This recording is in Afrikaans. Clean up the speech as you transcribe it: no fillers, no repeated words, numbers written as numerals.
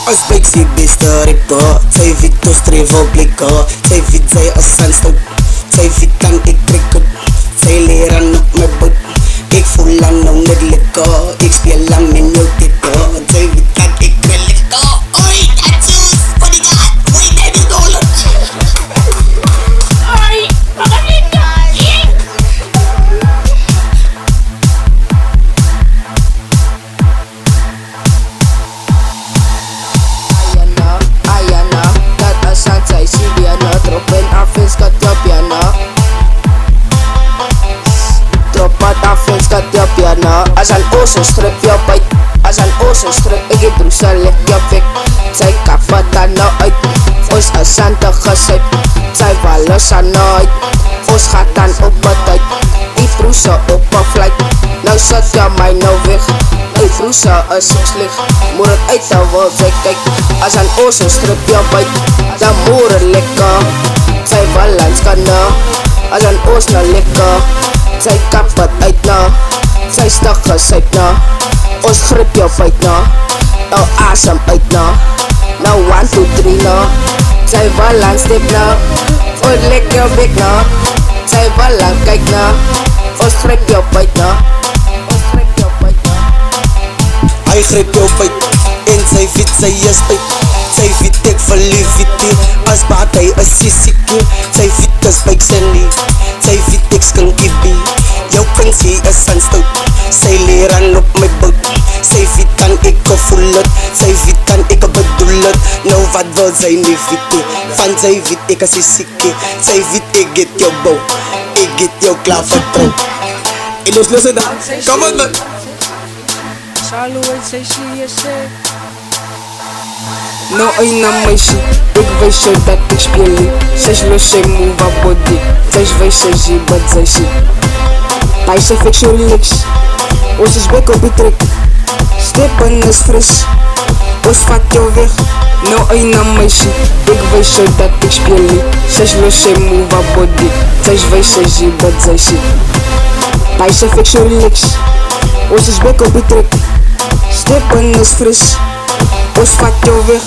As big si historico, zij weet to strevo bliko, zij weet zij als zandstoot, zij weet kan ik prikken, zij leren op mijn boot, ik voel aan nou middeliko, ik speel aan mijn notito, zij weet kan ik krilliko, oi tattoos, bodyguard, oi baby dollar. Oi, magalinda, As an ocean strip your bite, as an ocean strip ik het broesa lik jou weg. Sy kaffa dan nou uit, ons is sante gesyp, sy wallis aan nooit, ons gaat dan op het uit, die broesa op een vlijt, nou sit jy my nou weg, die broesa is soms lig, moet het uit dan wil sy kyk, as an ocean strip jou bite, dan moet het lekker, sy balans kan nou, as an ocean lekker, sy kap het uit nou, sy stak gesyp na, ons grip jou feit na, nou asem uit na, nou 1, 2, 3 na, sy balans step na, ons lek jou bek na, sy balans kyk na, ons grip jou feit na, ons grip jou feit na. Hy grip jou feit, en sy weet sy is uit, sy weet ek verlief weet die, as baat hy is sy siekie, sy weet is byk sy nie, sy weet ek skinkie bie, jou kunsie is zandstoot, sy leer aan op my boot, sy weet kan ek gevoel het, sy weet kan ek bedoel het, nou wat wil sy nie weet nie, van sy weet ek is sy siekie, sy weet ek het jou bou, ek het jou klaar vertrouw, en ons luister dan, kom on man. Salo en sy is nou een na meisje, ek wees jou dat ek speel nie, sy's los sy move a body, sy's wees sy zie wat sy sê, hy sy fix jou relax, ons is bek op die trek, step in is fris, ons vat jou weg, nou een na meisje, ek wees jou dat ek speel nie, sy's los sy move a body, sy's wees sy zie wat sy sê, hy sy fix jou relax, ons is bek op die trek, step in is fris, ons vat jou weg,